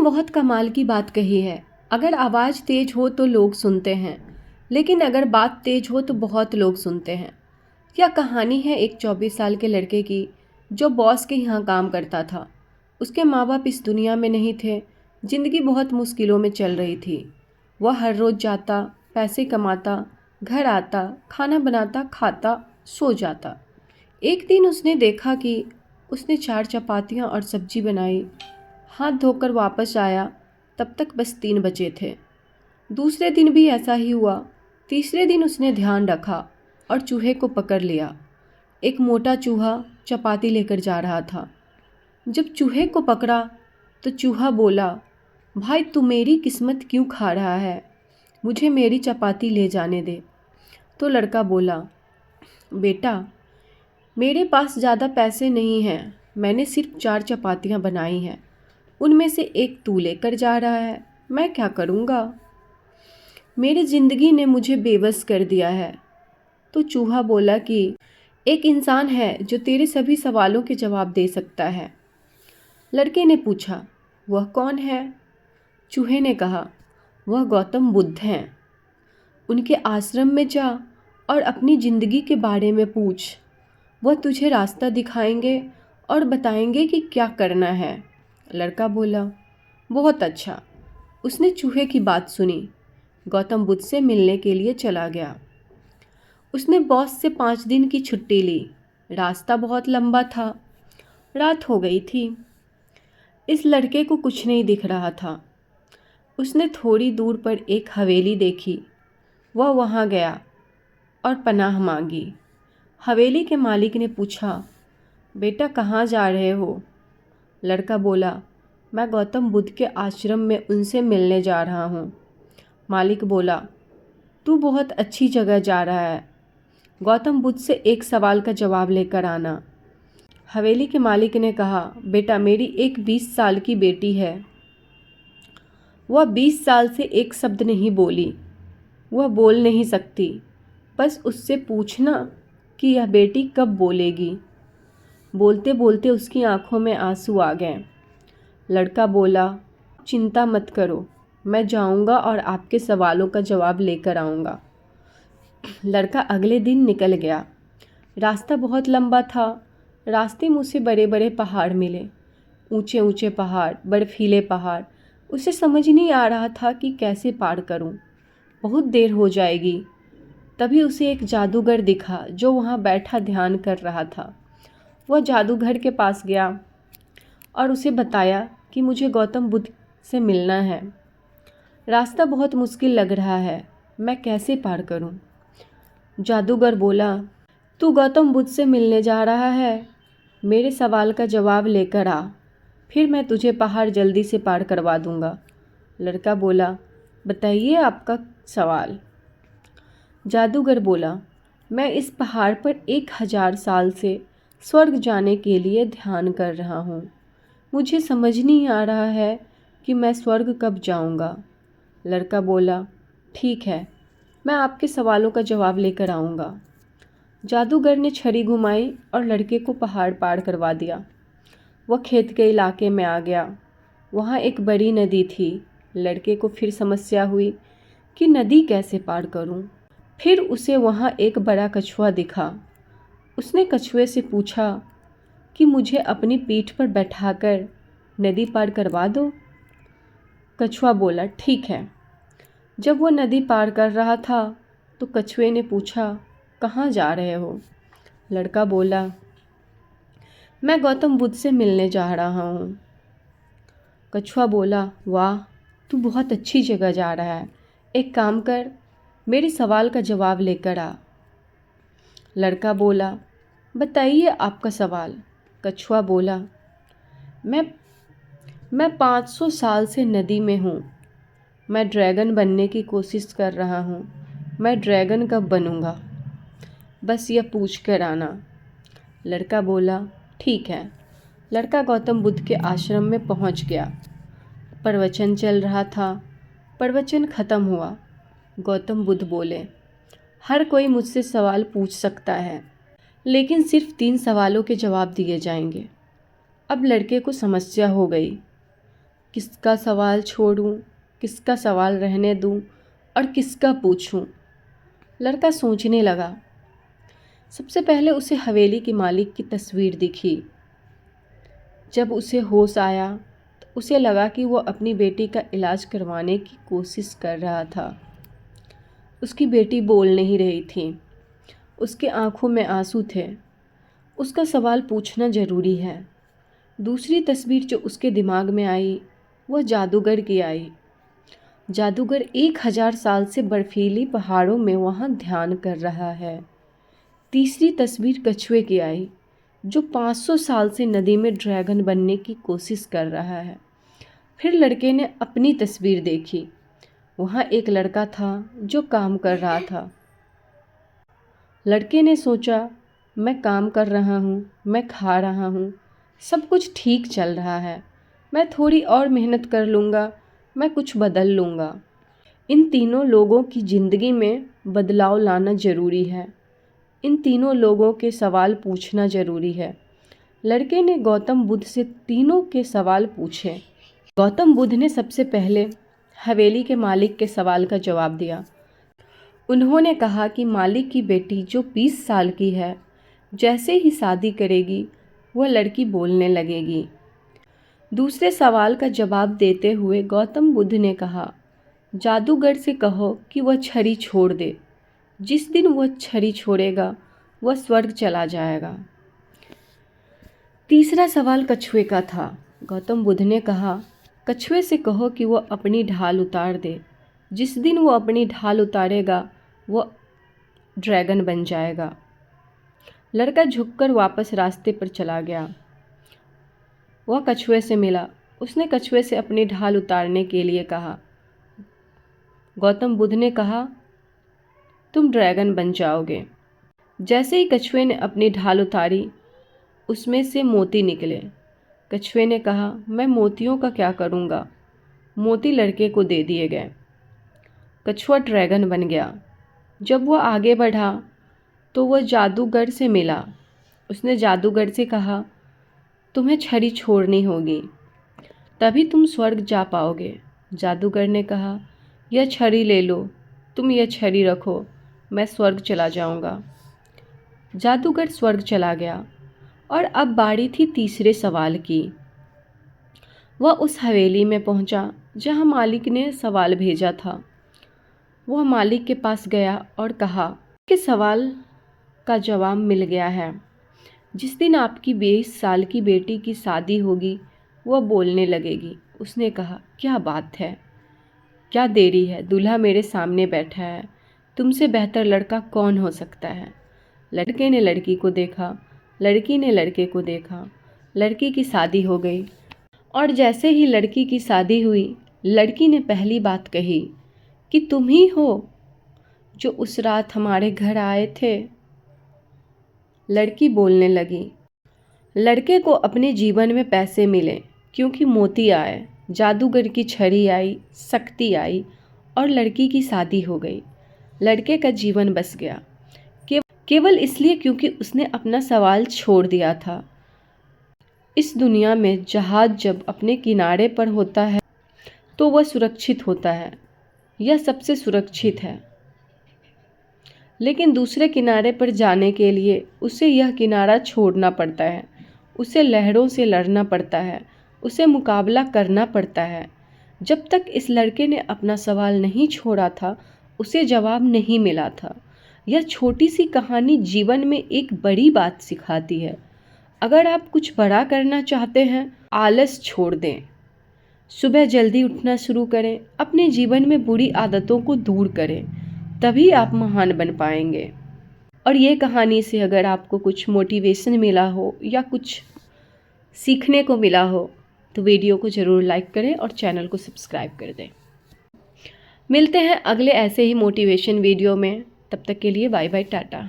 बहुत कमाल की बात कही है। अगर आवाज़ तेज हो तो लोग सुनते हैं, लेकिन अगर बात तेज हो तो बहुत लोग सुनते हैं। यह कहानी है एक 24 साल के लड़के की जो बॉस के यहाँ काम करता था। उसके माँ बाप इस दुनिया में नहीं थे। ज़िंदगी बहुत मुश्किलों में चल रही थी। वह हर रोज़ जाता, पैसे कमाता, घर आता, खाना बनाता, खाता, सो जाता। एक दिन उसने देखा कि उसने 4 चपातियाँ और सब्जी बनाई। हाथ धोकर वापस आया, तब तक बस 3 बचे थे। दूसरे दिन भी ऐसा ही हुआ। तीसरे दिन उसने ध्यान रखा और चूहे को पकड़ लिया। एक मोटा चूहा चपाती लेकर जा रहा था। जब चूहे को पकड़ा तो चूहा बोला, भाई तू मेरी किस्मत क्यों खा रहा है, मुझे मेरी चपाती ले जाने दे। तो लड़का बोला, बेटा मेरे पास ज़्यादा पैसे नहीं हैं, मैंने सिर्फ 4 चपातियाँ बनाई हैं, उनमें से एक तू लेकर जा रहा है, मैं क्या करूँगा। मेरी ज़िंदगी ने मुझे बेबस कर दिया है। तो चूहा बोला कि एक इंसान है जो तेरे सभी सवालों के जवाब दे सकता है। लड़के ने पूछा, वह कौन है? चूहे ने कहा, वह गौतम बुद्ध हैं। उनके आश्रम में जा और अपनी ज़िंदगी के बारे में पूछ। वह तुझे रास्ता दिखाएंगे और बताएंगे कि क्या करना है। लड़का बोला, बहुत अच्छा। उसने चूहे की बात सुनी, गौतम बुद्ध से मिलने के लिए चला गया। उसने बॉस से 5 दिन की छुट्टी ली। रास्ता बहुत लंबा था, रात हो गई थी। इस लड़के को कुछ नहीं दिख रहा था। उसने थोड़ी दूर पर एक हवेली देखी। वह वहाँ गया और पनाह मांगी। हवेली के मालिक ने पूछा, बेटा कहाँ जा रहे हो? लड़का बोला, मैं गौतम बुद्ध के आश्रम में उनसे मिलने जा रहा हूँ। मालिक बोला, तू बहुत अच्छी जगह जा रहा है, गौतम बुद्ध से एक सवाल का जवाब लेकर आना। हवेली के मालिक ने कहा, बेटा मेरी एक 20 साल की बेटी है। वह 20 साल से एक शब्द नहीं बोली, वह बोल नहीं सकती। बस उससे पूछना कि यह बेटी कब बोलेगी। बोलते बोलते उसकी आंखों में आंसू आ गए। लड़का बोला, चिंता मत करो, मैं जाऊंगा और आपके सवालों का जवाब लेकर आऊँगा। लड़का अगले दिन निकल गया। रास्ता बहुत लंबा था। रास्ते में उसे बड़े बड़े पहाड़ मिले, ऊंचे ऊंचे पहाड़, बर्फीले पहाड़। उसे समझ नहीं आ रहा था कि कैसे पार करूं। बहुत देर हो जाएगी। तभी उसे एक जादूगर दिखा जो वहाँ बैठा ध्यान कर रहा था। वह जादूगर के पास गया और उसे बताया कि मुझे गौतम बुद्ध से मिलना है। रास्ता बहुत मुश्किल लग रहा है, मैं कैसे पार करूं? जादूगर बोला, तू गौतम बुद्ध से मिलने जा रहा है, मेरे सवाल का जवाब लेकर आ, फिर मैं तुझे पहाड़ जल्दी से पार करवा दूंगा। लड़का बोला, बताइए आपका सवाल। जादूगर बोला, मैं इस पहाड़ पर 1000 साल से स्वर्ग जाने के लिए ध्यान कर रहा हूँ। मुझे समझ नहीं आ रहा है कि मैं स्वर्ग कब जाऊँगा। लड़का बोला, ठीक है, मैं आपके सवालों का जवाब लेकर आऊँगा। जादूगर ने छड़ी घुमाई और लड़के को पहाड़ पार करवा दिया। वह खेत के इलाके में आ गया। वहाँ एक बड़ी नदी थी। लड़के को फिर समस्या हुई कि नदी कैसे पार करूँ। फिर उसे वहाँ एक बड़ा कछुआ दिखा। उसने कछुए से पूछा कि मुझे अपनी पीठ पर बैठाकर नदी पार करवा दो। कछुआ बोला, ठीक है। जब वो नदी पार कर रहा था तो कछुए ने पूछा, कहाँ जा रहे हो? लड़का बोला, मैं गौतम बुद्ध से मिलने जा रहा हूँ। कछुआ बोला, वाह, तू बहुत अच्छी जगह जा रहा है। एक काम कर, मेरे सवाल का जवाब लेकर आ। लड़का बोला, बताइए आपका सवाल। कछुआ बोला, मैं 500 साल से नदी में हूँ। मैं ड्रैगन बनने की कोशिश कर रहा हूँ। मैं ड्रैगन कब बनूँगा? बस यह पूछ कर आना। लड़का बोला, ठीक है। लड़का गौतम बुद्ध के आश्रम में पहुँच गया। प्रवचन चल रहा था। प्रवचन ख़त्म हुआ। गौतम बुद्ध बोले, हर कोई मुझसे सवाल पूछ सकता है, लेकिन सिर्फ 3 सवालों के जवाब दिए जाएंगे। अब लड़के को समस्या हो गई। किसका सवाल छोड़ूं, किसका सवाल रहने दूं और किसका पूछूं। लड़का सोचने लगा। सबसे पहले उसे हवेली के मालिक की तस्वीर दिखी। जब उसे होश आया तो उसे लगा कि वो अपनी बेटी का इलाज करवाने की कोशिश कर रहा था। उसकी बेटी बोल नहीं रही थी, उसकी आंखों में आंसू थे। उसका सवाल पूछना ज़रूरी है। दूसरी तस्वीर जो उसके दिमाग में आई वह जादूगर की आई। जादूगर 1000 साल से बर्फीली पहाड़ों में वहाँ ध्यान कर रहा है। तीसरी तस्वीर कछुए की आई जो 500 साल से नदी में ड्रैगन बनने की कोशिश कर रहा है। फिर लड़के ने अपनी तस्वीर देखी। वहाँ एक लड़का था जो काम कर रहा था। लड़के ने सोचा, मैं काम कर रहा हूँ, मैं खा रहा हूँ, सब कुछ ठीक चल रहा है, मैं थोड़ी और मेहनत कर लूँगा, मैं कुछ बदल लूँगा। इन तीनों लोगों की ज़िंदगी में बदलाव लाना ज़रूरी है। इन तीनों लोगों के सवाल पूछना ज़रूरी है। लड़के ने गौतम बुद्ध से तीनों के सवाल पूछे। गौतम बुद्ध ने सबसे पहले हवेली के मालिक के सवाल का जवाब दिया। उन्होंने कहा कि मालिक की बेटी जो 20 साल की है, जैसे ही शादी करेगी वह लड़की बोलने लगेगी। दूसरे सवाल का जवाब देते हुए गौतम बुद्ध ने कहा, जादूगर से कहो कि वह छड़ी छोड़ दे। जिस दिन वह छड़ी छोड़ेगा वह स्वर्ग चला जाएगा। तीसरा सवाल कछुए का था। गौतम बुद्ध ने कहा, कछुए से कहो कि वह अपनी ढाल उतार दे। जिस दिन वो अपनी ढाल उतारेगा वह ड्रैगन बन जाएगा। लड़का झुककर वापस रास्ते पर चला गया। वह कछुए से मिला। उसने कछुए से अपनी ढाल उतारने के लिए कहा। गौतम बुद्ध ने कहा, तुम ड्रैगन बन जाओगे। जैसे ही कछुए ने अपनी ढाल उतारी उसमें से मोती निकले। कछुए ने कहा, मैं मोतियों का क्या करूँगा। मोती लड़के को दे दिए गए। कछुआ ड्रैगन बन गया। जब वह आगे बढ़ा तो वह जादूगर से मिला। उसने जादूगर से कहा, तुम्हें छड़ी छोड़नी होगी, तभी तुम स्वर्ग जा पाओगे। जादूगर ने कहा, यह छड़ी ले लो, तुम यह छड़ी रखो, मैं स्वर्ग चला जाऊंगा। जादूगर स्वर्ग चला गया और अब बारी थी तीसरे सवाल की। वह उस हवेली में पहुंचा जहां मालिक ने सवाल भेजा था। वह मालिक के पास गया और कहा कि सवाल का जवाब मिल गया है। जिस दिन आपकी 20 साल की बेटी की शादी होगी वह बोलने लगेगी। उसने कहा, क्या बात है, क्या देरी है, दूल्हा मेरे सामने बैठा है, तुमसे बेहतर लड़का कौन हो सकता है। लड़के ने लड़की को देखा, लड़की ने लड़के को देखा। लड़की की शादी हो गई और जैसे ही लड़की की शादी हुई लड़की ने पहली बात कही कि तुम ही हो जो उस रात हमारे घर आए थे। लड़की बोलने लगी। लड़के को अपने जीवन में पैसे मिले क्योंकि मोती आए, जादूगर की छड़ी आई, शक्ति आई और लड़की की शादी हो गई। लड़के का जीवन बस गया केवल इसलिए क्योंकि उसने अपना सवाल छोड़ दिया था। इस दुनिया में जहाज जब अपने किनारे पर होता है तो वह सुरक्षित होता है, यह सबसे सुरक्षित है। लेकिन दूसरे किनारे पर जाने के लिए उसे यह किनारा छोड़ना पड़ता है, उसे लहरों से लड़ना पड़ता है, उसे मुकाबला करना पड़ता है। जब तक इस लड़के ने अपना सवाल नहीं छोड़ा था उसे जवाब नहीं मिला था। यह छोटी सी कहानी जीवन में एक बड़ी बात सिखाती है। अगर आप कुछ बड़ा करना चाहते हैं, आलस छोड़ दें, सुबह जल्दी उठना शुरू करें, अपने जीवन में बुरी आदतों को दूर करें, तभी आप महान बन पाएंगे। और ये कहानी से अगर आपको कुछ मोटिवेशन मिला हो या कुछ सीखने को मिला हो तो वीडियो को ज़रूर लाइक करें और चैनल को सब्सक्राइब कर दें। मिलते हैं अगले ऐसे ही मोटिवेशन वीडियो में। तब तक के लिए बाय बाय, टाटा।